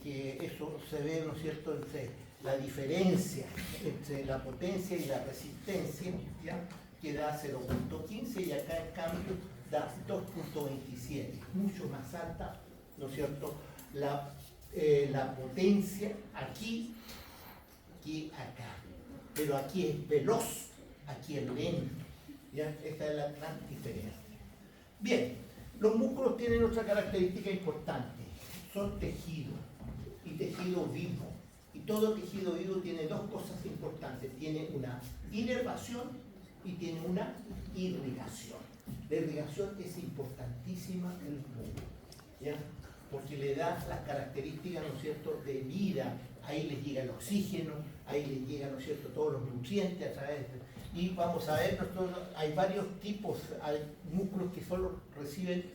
que eso se ve, ¿no es cierto?, entre la diferencia entre la potencia y la resistencia, ¿ya?, que da 0.15 y acá en cambio da 2.27, mucho más alta, ¿no es cierto?, la potencia aquí que acá, pero aquí es veloz, aquí es lento, ¿ya? Esta es la gran diferencia. Bien, los músculos tienen otra característica importante, son tejido y tejido vivo, y todo tejido vivo tiene dos cosas importantes, tiene una inervación y tiene una irrigación. La irrigación es importantísima en el músculo, ¿ya?, porque le da las características, ¿no es cierto?, de vida. Ahí les llega el oxígeno, ahí les llegan, ¿no es cierto?, todos los nutrientes a través de... Y vamos a ver, hay varios tipos, hay músculos que solo reciben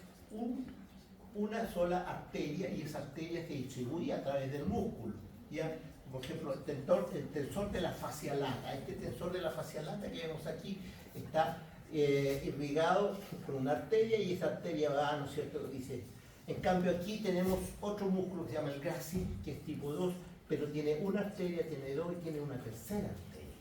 una sola arteria, y esa arteria se distribuye a través del músculo, ¿ya? Por ejemplo, el tensor de la fascia lata. Este tensor de la fascia lata que vemos aquí está irrigado por una arteria, y esa arteria va, ¿no es cierto?, dice... En cambio aquí tenemos otro músculo que se llama el grácil, que es tipo 2, pero tiene una arteria, tiene dos y tiene una tercera arteria.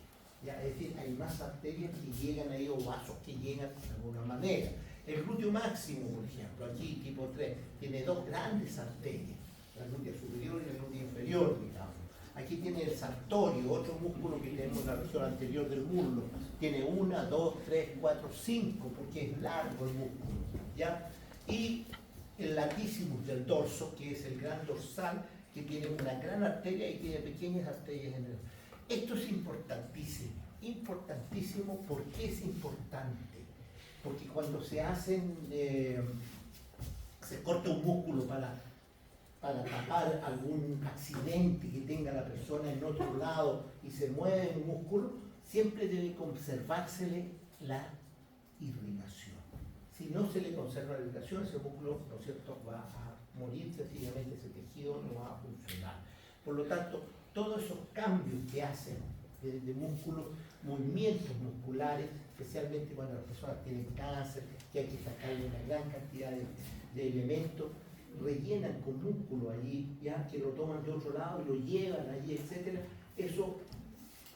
¿Ya? Es decir, hay más arterias que llegan ahí, o vasos que llegan de alguna manera. El glúteo máximo, por ejemplo, aquí tipo 3, tiene dos grandes arterias, la glútea superior y la glútea inferior, digamos. Aquí tiene el sartorio, otro músculo que tenemos en la región anterior del muslo. Tiene 1, 2, 3, 4, 5, porque es largo el músculo, ¿ya? Y el latissimus del dorso, que es el gran dorsal, que tiene una gran arteria y tiene pequeñas arterias en el... Esto es importantísimo, importantísimo. ¿Por qué es importante? Porque cuando se hacen, se corta un músculo para tapar algún accidente que tenga la persona en otro lado y se mueve un músculo, siempre debe conservársele la irrigación. Si no se le conserva la irrigación, ese músculo, ¿no es cierto?, va a morir sencillamente, ese tejido no va a funcionar. Por lo tanto, todos esos cambios que hacen de músculos, movimientos musculares, especialmente cuando las personas tienen cáncer, que hay que sacarle una gran cantidad de elementos, rellenan con músculo allí, ya que lo toman de otro lado y lo llevan allí, etc. Eso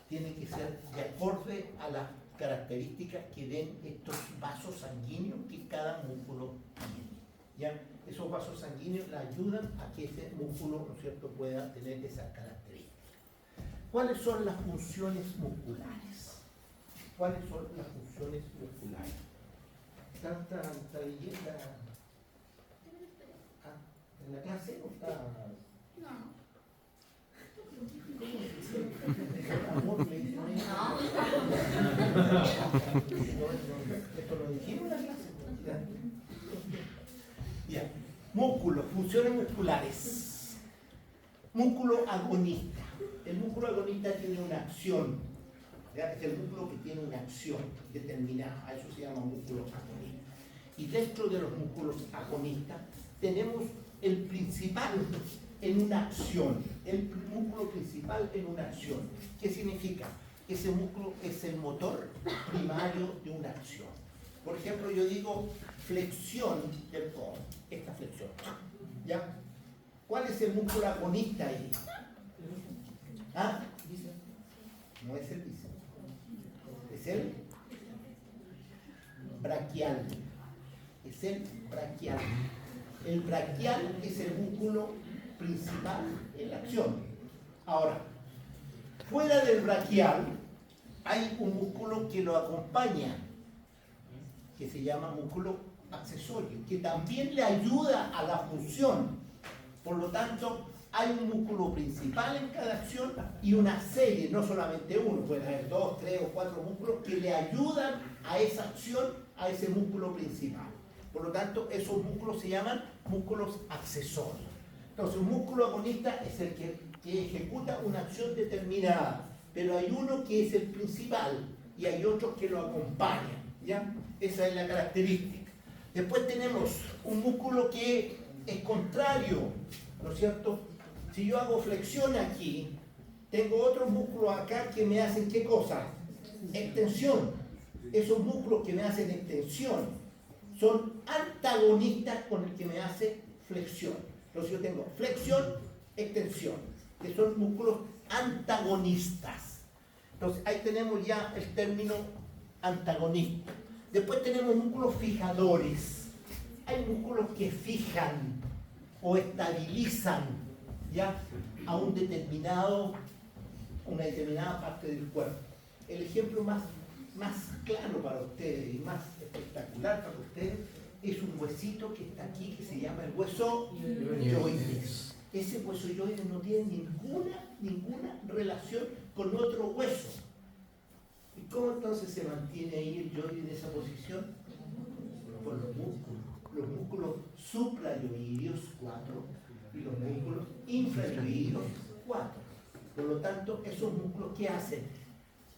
tiene que ser de acorde a las características que den estos vasos sanguíneos que cada músculo tiene, ¿ya? Esos vasos sanguíneos le ayudan a que ese músculo, ¿no es cierto?, pueda tener esas características. ¿Cuáles son las funciones musculares? ¿Cuáles son las funciones musculares? ¿Está leyenda en la clase o está...? No. Amor, me dice, Esto lo dijimos en la clase. Ya. Músculos, funciones musculares. Músculo agonista. El músculo agonista tiene una acción. ¿Ya? Es el músculo que tiene una acción determinada. A eso se llama músculo agonista. Y dentro de los músculos agonistas tenemos el principal en una acción. El músculo principal en una acción. ¿Qué significa? Ese músculo es el motor primario de una acción. Por ejemplo, yo digo flexión del codo, esta flexión. ¿Ya? ¿Cuál es el músculo agonista ahí? ¿Ah? No es el bíceps. Es el braquial. Es el braquial. El braquial es el músculo principal en la acción. Ahora, fuera del braquial hay un músculo que lo acompaña, que se llama músculo accesorio, que también le ayuda a la función. Por lo tanto, hay un músculo principal en cada acción y una serie, no solamente uno, puede haber 2, 3 o 4 músculos que le ayudan a esa acción, a ese músculo principal. Por lo tanto, esos músculos se llaman músculos accesorios. Entonces, un músculo agonista es el que ejecuta una acción determinada, pero hay uno que es el principal y hay otros que lo acompañan, ¿ya? Esa es la característica. Después tenemos un músculo que es contrario, ¿no es cierto? Si yo hago flexión aquí, tengo otros músculos acá que me hacen ¿qué cosa? Extensión. Esos músculos que me hacen extensión son antagonistas con el que me hace flexión. Entonces yo tengo flexión, extensión, que son músculos antagonistas. Entonces ahí tenemos ya el término antagonista. Después tenemos músculos fijadores. Hay músculos que fijan o estabilizan ya a una determinada parte del cuerpo. El ejemplo más claro para ustedes y más espectacular para ustedes es un huesito que está aquí que se llama el hueso yoides. Ese hueso yoides no tiene ninguna relación con otro hueso. ¿Y cómo entonces se mantiene ahí el yoides en esa posición? Por los músculos. Los músculos suprayoideos 4 y los músculos infrayoideos 4. Por lo tanto, esos músculos ¿qué hacen?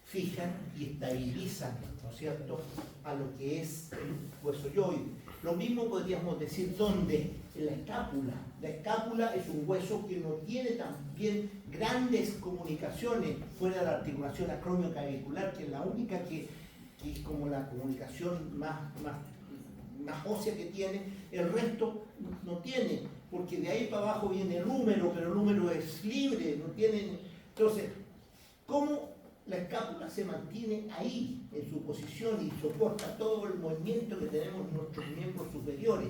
Fijan y estabilizan, ¿no es cierto?, a lo que es el hueso yoide. Lo mismo podríamos decir ¿dónde? En la escápula. La escápula es un hueso que no tiene también grandes comunicaciones fuera de la articulación acromioclavicular, que es la única que es como la comunicación más ósea que tiene. El resto no tiene, porque de ahí para abajo viene el húmero, pero el húmero es libre, no tiene. Entonces, ¿cómo la escápula se mantiene ahí, en su posición y soporta todo el movimiento que tenemos en nuestros miembros superiores?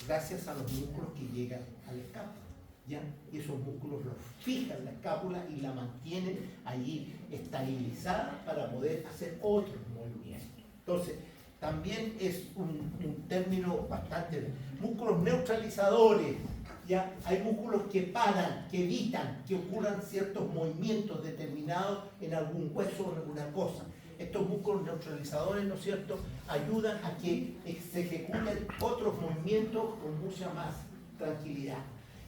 Gracias a los músculos que llegan a la escápula, ¿ya? Y esos músculos los fijan la escápula y la mantienen allí estabilizada para poder hacer otros movimientos. Entonces, también es un término bastante... Músculos neutralizadores, ¿ya? Hay músculos que paran, que evitan que ocurran ciertos movimientos determinados en algún hueso o en alguna cosa. Estos músculos neutralizadores, ¿no es cierto?, ayudan a que se ejecuten otros movimientos con mucha más tranquilidad.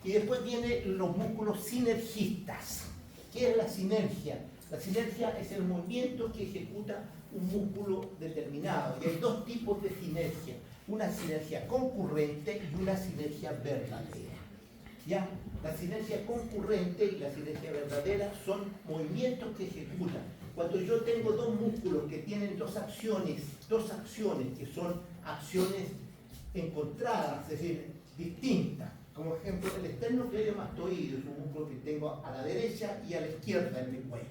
Y después vienen los músculos sinergistas. ¿Qué es la sinergia? La sinergia es el movimiento que ejecuta un músculo determinado. Y hay dos tipos de sinergia. Una sinergia concurrente y una sinergia verdadera. ¿Ya? La sinergia concurrente y la sinergia verdadera son movimientos que ejecutan. Cuando yo tengo dos músculos que tienen dos acciones que son acciones encontradas, es decir, distintas. Como ejemplo, el esternocleidomastoideo es un músculo que tengo a la derecha y a la izquierda en mi cuello.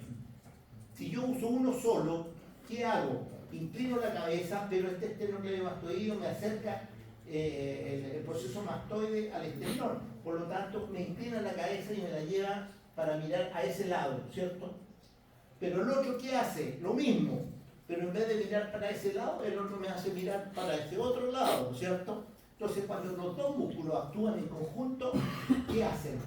Si yo uso uno solo, ¿qué hago? Inclino la cabeza, pero este esternocleidomastoideo me acerca el proceso mastoide al exterior. Por lo tanto, me inclina la cabeza y me la lleva para mirar a ese lado, ¿cierto? Pero el otro, ¿qué hace? Lo mismo, pero en vez de mirar para ese lado, el otro me hace mirar para ese otro lado, ¿cierto? Entonces, cuando los dos músculos actúan en conjunto, ¿qué hacen?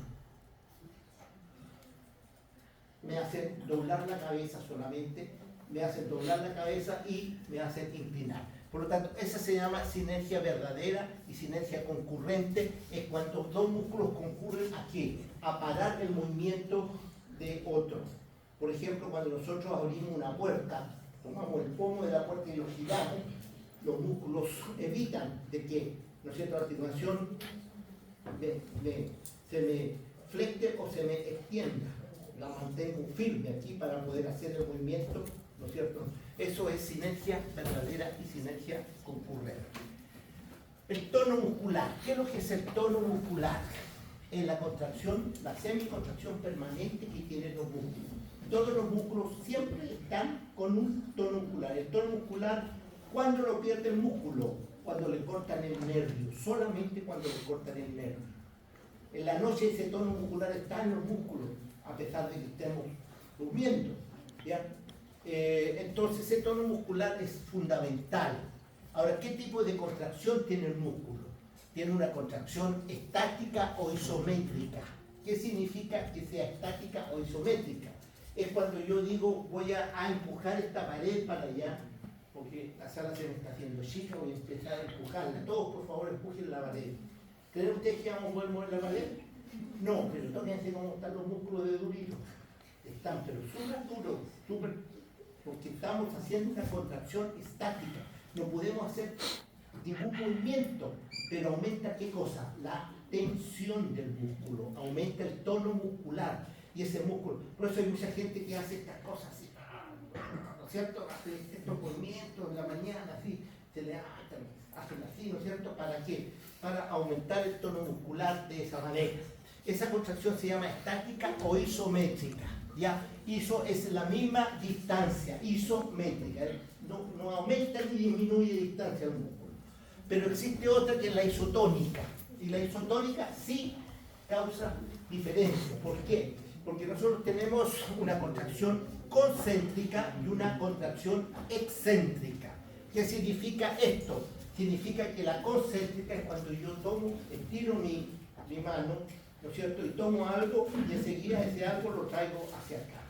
Me hacen doblar la cabeza solamente, me hacen doblar la cabeza y me hacen inclinar. Por lo tanto, esa se llama sinergia verdadera y sinergia concurrente, es cuando dos músculos concurren ¿a qué? A parar el movimiento de otro. Por ejemplo, cuando nosotros abrimos una puerta, tomamos el pomo de la puerta y lo giramos, los músculos evitan de que, ¿no es cierto?, la articulación se me flexe o se me extienda. La mantengo firme aquí para poder hacer el movimiento, ¿no es cierto? Eso es sinergia verdadera y sinergia concurrente. El tono muscular. ¿Qué es lo que es el tono muscular? Es la contracción, la semicontracción permanente que tienen los músculos. Todos los músculos siempre están con un tono muscular. El tono muscular, ¿cuándo lo pierde el músculo? Cuando le cortan el nervio, solamente cuando le cortan el nervio. En la noche ese tono muscular está en los músculos, a pesar de que estemos durmiendo, ¿ya? Entonces ese tono muscular es fundamental. Ahora, ¿qué tipo de contracción tiene el músculo? Tiene una contracción estática o isométrica. ¿Qué significa que sea estática o isométrica? Es cuando yo digo voy a empujar esta pared para allá, porque la sala se me está haciendo chica, voy a empezar a empujarla. Todos, por favor, empujen la pared. ¿Creen ustedes que vamos a poder mover la pared? No, pero tóquense cómo están los músculos de Durito. Están, pero súper duros, súper, porque estamos haciendo una contracción estática. No podemos hacer ningún movimiento, pero aumenta ¿qué cosa? La tensión del músculo, aumenta el tono muscular y ese músculo. Por eso hay mucha gente que hace estas cosas así, ¿no es cierto? Hace estos movimientos en la mañana, así, se le hacen así, ¿no es cierto? ¿Para qué? Para aumentar el tono muscular de esa manera. Esa contracción se llama estática o isométrica. ¿Ya? Iso es la misma distancia, isométrica. No aumenta ni disminuye distancia del músculo. Pero existe otra que es la isotónica. Y la isotónica sí causa diferencia. ¿Por qué? Porque nosotros tenemos una contracción concéntrica y una contracción excéntrica. ¿Qué significa esto? Significa que la concéntrica es cuando yo tomo, estiro mi mano, ¿no es cierto? Y tomo algo y enseguida ese algo lo traigo hacia acá.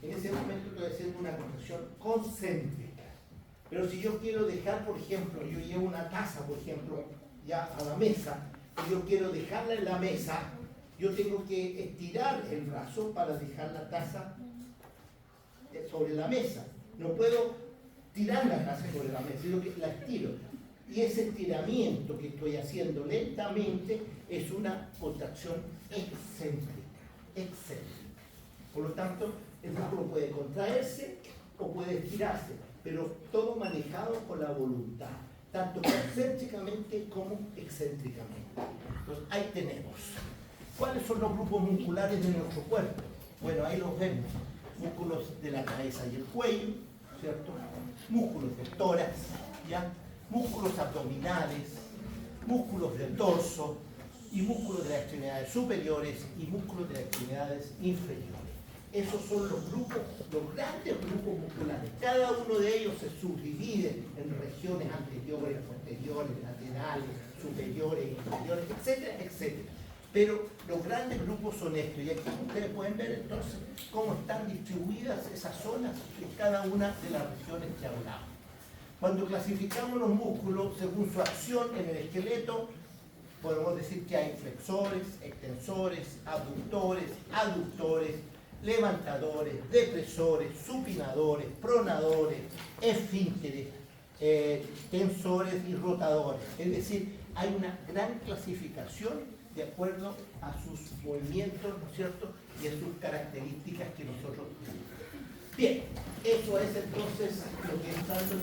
En ese momento estoy haciendo una contracción concéntrica. Pero si yo quiero dejar, por ejemplo, yo llevo una taza, por ejemplo, ya a la mesa, y yo quiero dejarla en la mesa, yo tengo que estirar el brazo para dejar la taza sobre la mesa. No puedo tirar la taza sobre la mesa, sino que la estiro. Y ese estiramiento que estoy haciendo lentamente es una contracción excéntrica. Por lo tanto, el músculo puede contraerse o puede estirarse, pero todo manejado con la voluntad, tanto concéntricamente como excéntricamente. Entonces, ahí tenemos. ¿Cuáles son los grupos musculares de nuestro cuerpo? Bueno, ahí los vemos. Músculos de la cabeza y el cuello, ¿cierto? Músculos del tórax, ¿ya? Músculos abdominales, músculos del torso y músculos de las extremidades superiores y músculos de las extremidades inferiores. Esos son los grupos, los grandes grupos musculares. Cada uno de ellos se subdivide en regiones anteriores, posteriores, laterales, superiores, inferiores, etcétera, etcétera. Pero los grandes grupos son estos. Y aquí ustedes pueden ver entonces cómo están distribuidas esas zonas en cada una de las regiones que hablamos. Cuando clasificamos los músculos según su acción en el esqueleto, podemos decir que hay flexores, extensores, abductores, aductores, levantadores, depresores, supinadores, pronadores, esfínteres, tensores y rotadores. Es decir, hay una gran clasificación de acuerdo a sus movimientos, ¿no es cierto?, y a sus características que nosotros tenemos. Bien, eso es entonces lo que está en el